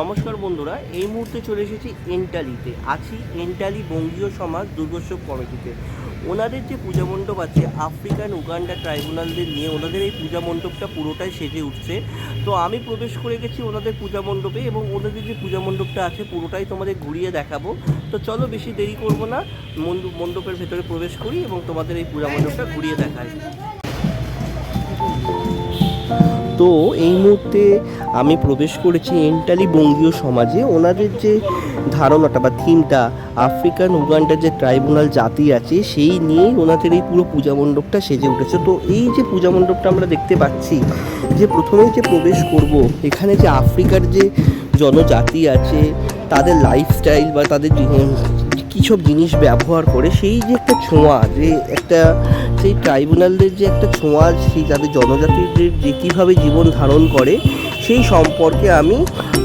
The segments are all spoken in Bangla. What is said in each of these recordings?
নমস্কার বন্ধুরা, এই মুহূর্তে চলে এসেছি এন্টালিতে। আছি এন্টালি বঙ্গীয় সমাজ দুর্গোৎসব কমিটিতে। ওনাদের যে পূজা মণ্ডপ আছে আফ্রিকান উগান্ডা ট্রাইব্যুনালদের নিয়ে, ওনাদের এই পূজা মণ্ডপটা পুরোটাই সেজে উঠছে। তো আমি প্রবেশ করে গেছি ওনাদের পূজা মণ্ডপে এবং ওনাদের যে পূজা মণ্ডপটা আছে পুরোটাই তোমাদের ঘুরিয়ে দেখাবো। তো চলো বেশি দেরি করব না, মণ্ডপের ভেতরে প্রবেশ করি এবং তোমাদের এই পূজা মণ্ডপটা ঘুরিয়ে দেখাই। তো এই মুহূর্তে আমি প্রবেশ করেছি এন্টালি বঙ্গীয় সমাজে। ওনাদের যে ধারণাটা বা থিমটা আফ্রিকান উগান্ডার যে ট্রাইব্যুনাল জাতি আছে সেই নিয়েই ওনাদের এই পুরো পূজা মণ্ডপটা সেজে উঠেছে। তো এই যে পূজা মণ্ডপটা আমরা দেখতে পাচ্ছি, যে প্রথমেই যে প্রবেশ করব, এখানে যে আফ্রিকার যে জনজাতি আছে তাদের লাইফস্টাইল বা তাদের কী সব জিনিস ব্যবহার করে, সেই যে একটা ছোঁয়া, যে একটা সেই ট্রাইব্যুনালদের যে একটা ছোঁয়া, সেই তাদের জনজাতিদের যে কীভাবে জীবন ধারণ করে সেই সম্পর্কে আমি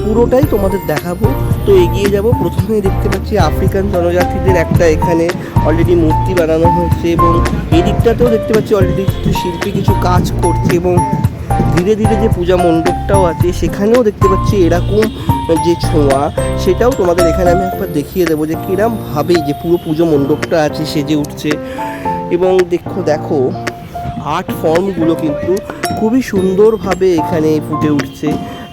পুরোটাই তোমাদের দেখাবো। তো এগিয়ে যাব। প্রথমেই দেখতে পাচ্ছি আফ্রিকান জনজাতিদের একটা এখানে অলরেডি মূর্তি বানানো হয়েছে এবং এই দিকটাতেও দেখতে পাচ্ছি অলরেডি কিছু শিল্পী কিছু কাজ করছে এবং ধীরে ধীরে যে পূজা মণ্ডপটাও আছে সেখানেও দেখতে পাচ্ছি এরকম যে ছোঁয়া, সেটাও তোমাদের এখানে আমি একবার দেখিয়ে দেবো যে কীরকমভাবে যে পুরো পুজো মণ্ডপটা আছে সেজে উঠছে। এবং দেখো আর্ট ফর্মগুলো কিন্তু খুবই সুন্দরভাবে এখানে ফুটে উঠছে।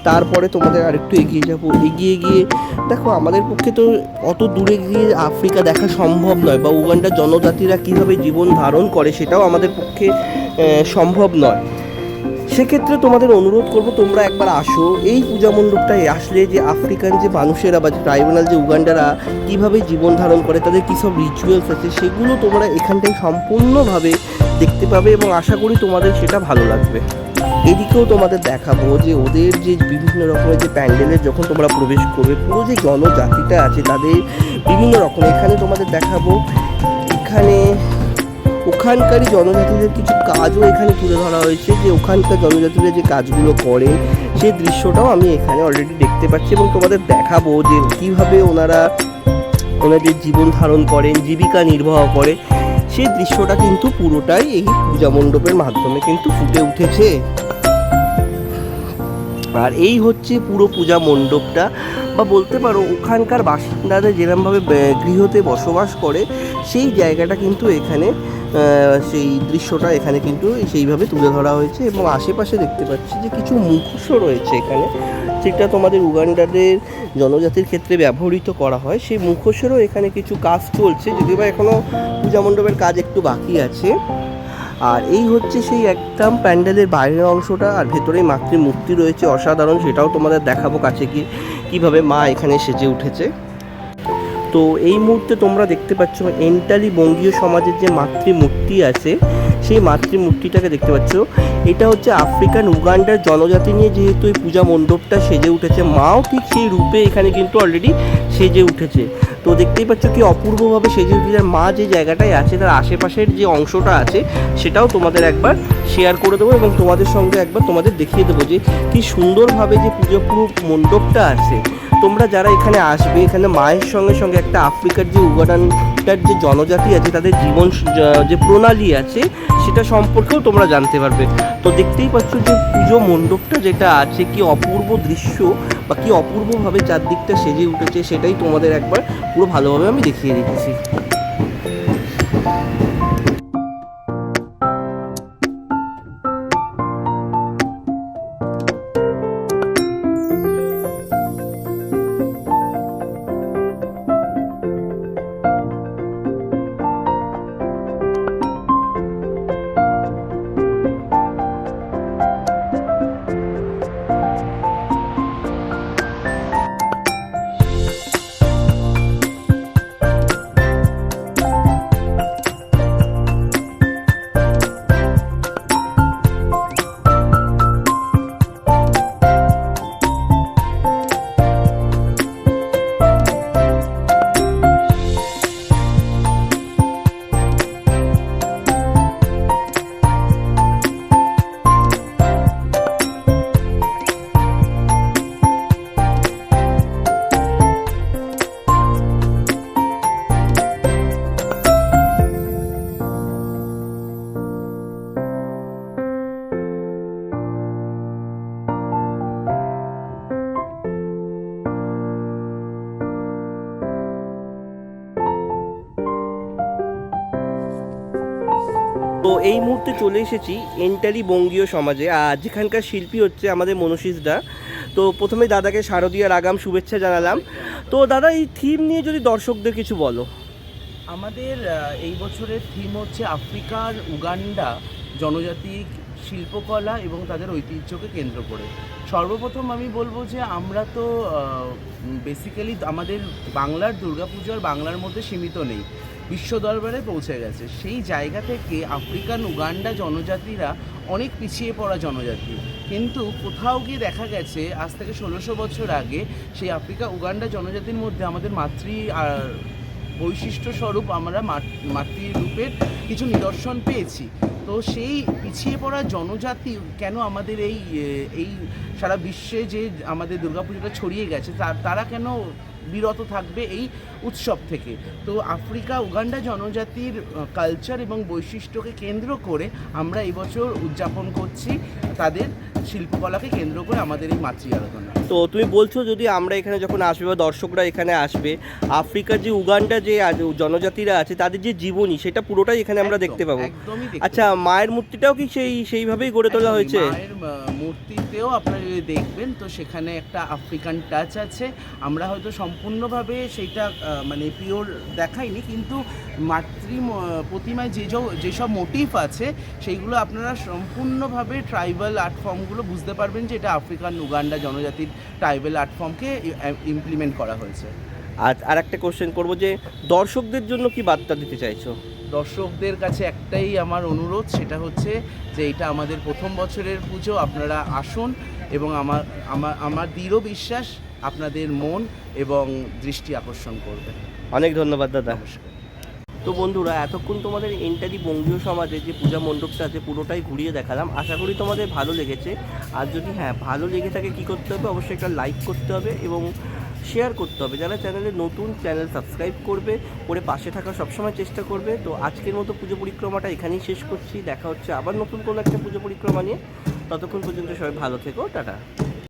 তারপরে তোমাদের আরেকটু এগিয়ে যাব। এগিয়ে গিয়ে দেখো, আমাদের পক্ষে তো অত দূরে গিয়ে আফ্রিকা দেখা সম্ভব নয়, বা উগান্ডার জনজাতিরা কীভাবে জীবন ধারণ করে সেটাও আমাদের পক্ষে সম্ভব নয়। সেক্ষেত্রে তোমাদের অনুরোধ করব তোমরা একবার আসো এই পূজা মণ্ডপটায়। আসলে যে আফ্রিকান যে মানুষেরা বা যে ট্রাইব্যুনাল যে উগান্ডারা কীভাবে জীবন ধারণ করে, তাদের কী সব রিচুয়ালস আছে, সেগুলো তোমরা এখানটায় সম্পূর্ণভাবে দেখতে পাবে এবং আশা করি তোমাদের সেটা ভালো লাগবে। এদিকেও তোমাদের দেখাবো যে ওদের যে বিভিন্ন রকমের যে প্যান্ডেলের যখন তোমরা প্রবেশ করবে, পুরো যে জনজাতিটা আছে তাদের বিভিন্ন রকম এখানে তোমাদের দেখাবো। এখানে ওখানকারই জনজাতিদের কিছু কাজও এখানে তুলে ধরা হয়েছে, যে ওখানকার জনজাতিরা যে কাজগুলো করে সেই দৃশ্যটাও আমি এখানে অলরেডি দেখতে পাচ্ছি এবং তোমাদের দেখাবো যে কীভাবে ওনাদের জীবন ধারণ করেন, জীবিকা নির্বাহ করে, সেই দৃশ্যটা কিন্তু পুরোটাই এই পূজা মণ্ডপের মাধ্যমে কিন্তু ফুটে উঠেছে। আর এই হচ্ছে পুরো পূজা মণ্ডপটা, বা বলতে পারো ওখানকার বাসিন্দাদের যেরকমভাবে গৃহতে বসবাস করে সেই জায়গাটা কিন্তু এখানে, সেই দৃশ্যটা এখানে কিন্তু সেইভাবে তুলে ধরা হয়েছে। এবং আশেপাশে দেখতে পাচ্ছি যে কিছু মুখোশও রয়েছে এখানে, যেটা তোমাদের উগান্ডাদের জনজাতির ক্ষেত্রে ব্যবহৃত করা হয়। সেই মুখোশেরও এখানে কিছু কাজ চলছে, যদিও বা এখনও পূজা মণ্ডপের কাজ একটু বাকি আছে। আর এই হচ্ছে সেই একদম প্যান্ডেলের বাইরের অংশটা, আর ভেতরেই মাতৃমূর্তি রয়েছে অসাধারণ, সেটাও তোমাদের দেখাবো কাছে গিয়ে কীভাবে মা এখানে সেজে উঠেছে। তো এই মুহূর্তে তোমরা দেখতে পাচ্ছ এন্টালি বঙ্গীয় সমাজের যে মাতৃমূর্তি আছে সেই মাতৃমূর্তিটাকে দেখতে পাচ্ছ। এটা হচ্ছে আফ্রিকান উগান্ডার জনজাতি নিয়ে যেহেতু এই পূজা মণ্ডপটা সেজে উঠেছে, মাও ঠিক সেই রূপে এখানে কিন্তু অলরেডি সেজে উঠেছে। তো দেখতেই পাচ্ছ কি অপূর্বভাবে সেজে উঠেছে। মা যে জায়গাটায় আছে তার আশেপাশের যে অংশটা আছে সেটাও তোমাদের একবার শেয়ার করে দেবো এবং তোমাদের সঙ্গে একবার তোমাদের দেখিয়ে দেবো যে কী সুন্দরভাবে যে পুজো পুরো মণ্ডপটা আছে। তোমরা যারা এখানে আসবে, এখানে মায়ের সঙ্গে সঙ্গে একটা আফ্রিকার যে উগান্ডার যে জনজাতি আছে তাদের জীবন যে প্রণালী আছে সেটা সম্পর্কেও তোমরা জানতে পারবে। তো দেখতেই পাচ্ছ যে পুজো মণ্ডপটা যেটা আছে কি অপূর্ব দৃশ্য, বা কি অপূর্বভাবে চারদিকটা সেজে উঠেছে, সেটাই তোমাদের একবার পুরো ভালোভাবে আমি দেখিয়ে দিচ্ছি। তো এই মুহূর্তে চলে এসেছি এন্টালি বঙ্গীয় সমাজে, আর যেখানকার শিল্পী হচ্ছে আমাদের মনীষীদা। তো প্রথমে দাদাকে শারদীয়ার আগাম শুভেচ্ছা জানালাম। তো দাদা, এই থিম নিয়ে যদি দর্শকদের কিছু বলো। আমাদের এই বছরের থিম হচ্ছে আফ্রিকার উগান্ডা জনজাতি শিল্পকলা এবং তাদের ঐতিহ্যকে কেন্দ্র করে। সর্বপ্রথম আমি বলবো যে আমরা তো বেসিক্যালি আমাদের বাংলার দুর্গাপুজো আর বাংলার মধ্যে সীমিত নেই, বিশ্ব দরবারে পৌঁছে গেছে। সেই জায়গা থেকে আফ্রিকান উগান্ডা জনজাতিরা অনেক পিছিয়ে পড়া জনজাতি, কিন্তু কোথাও গিয়ে দেখা গেছে আজ থেকে 1600 বছর আগে সেই আফ্রিকা উগান্ডা জনজাতির মধ্যে আমাদের বৈশিষ্ট্য স্বরূপ আমরা মাতৃরূপের কিছু নিদর্শন পেয়েছি। তো সেই পিছিয়ে পড়া জনজাতি কেন আমাদের এই সারা বিশ্বে যে আমাদের দুর্গাপুজোটা ছড়িয়ে গেছে তারা কেন বিরত থাকবে এই উৎসব থেকে? তো আফ্রিকা উগান্ডা জনজাতির কালচার এবং বৈশিষ্ট্যকে কেন্দ্র করে আমরা এবছর উদযাপন করছি তাদের শিল্পকলাকে কেন্দ্র করে আমাদের এই মাতৃ আরাধনা। তো তুমি বলছো যদি আমরা এখানে যখন আসবে বা দর্শকরা এখানে আসবে, আফ্রিকার যে উগান্ডা যে জনজাতিরা আছে তাদের যে জীবনী সেটা পুরোটাই এখানে আমরা দেখতে পাবো। আচ্ছা, মায়ের মূর্তিটাও কি সেইভাবেই গড়ে তোলা হয়েছে? মায়ের মূর্তিতেও আপনারা যদি দেখবেন তো সেখানে একটা আফ্রিকান টাচ আছে। আমরা হয়তো সম্পূর্ণভাবে সেইটা মানে পিওর দেখাইনি, কিন্তু প্রতিমায় যেসব মোটিভ আছে সেইগুলো আপনারা সম্পূর্ণভাবে ট্রাইবাল আর্ট ফর্মগুলো বুঝতে পারবেন যে এটা আফ্রিকান উগান্ডা জনজাতির ট্রাইবাল আর্ট ফর্মকে ইমপ্লিমেন্ট করা হয়েছে। আর একটা কোশ্চেন করবো যে দর্শকদের জন্য কি বার্তা দিতে চাইছো? দর্শকদের কাছে একটাই আমার অনুরোধ, সেটা হচ্ছে যে এটা আমাদের প্রথম বছরের পুজো, আপনারা আসুন এবং আমার দৃঢ় বিশ্বাস আপনাদের মন এবং দৃষ্টি আকর্ষণ করবে। অনেক ধন্যবাদ দাদা। নমস্কার। তো বন্ধুরা, এতক্ষণ তোমাদের এন্টালি বঙ্গীয় সমাজের যে পূজা মণ্ডপটা আছে পুরোটাই ঘুরিয়ে দেখালাম। আশা করি তোমাদের ভালো লেগেছে। আর যদি ভালো লেগে থাকে কী করতে হবে? অবশ্যই একটা লাইক করতে হবে এবং শেয়ার করতে হবে। যারা চ্যানেলে নতুন, চ্যানেল সাবস্ক্রাইব করে পাশে থাকার সবসময় চেষ্টা করবে। তো আজকের মতো পুজো পরিক্রমাটা এখানেই শেষ করছি। দেখা হচ্ছে আবার নতুন কোনো একটা পুজো পরিক্রমা নিয়ে। ততক্ষণ পর্যন্ত সবাই ভালো থেকো। টাটা।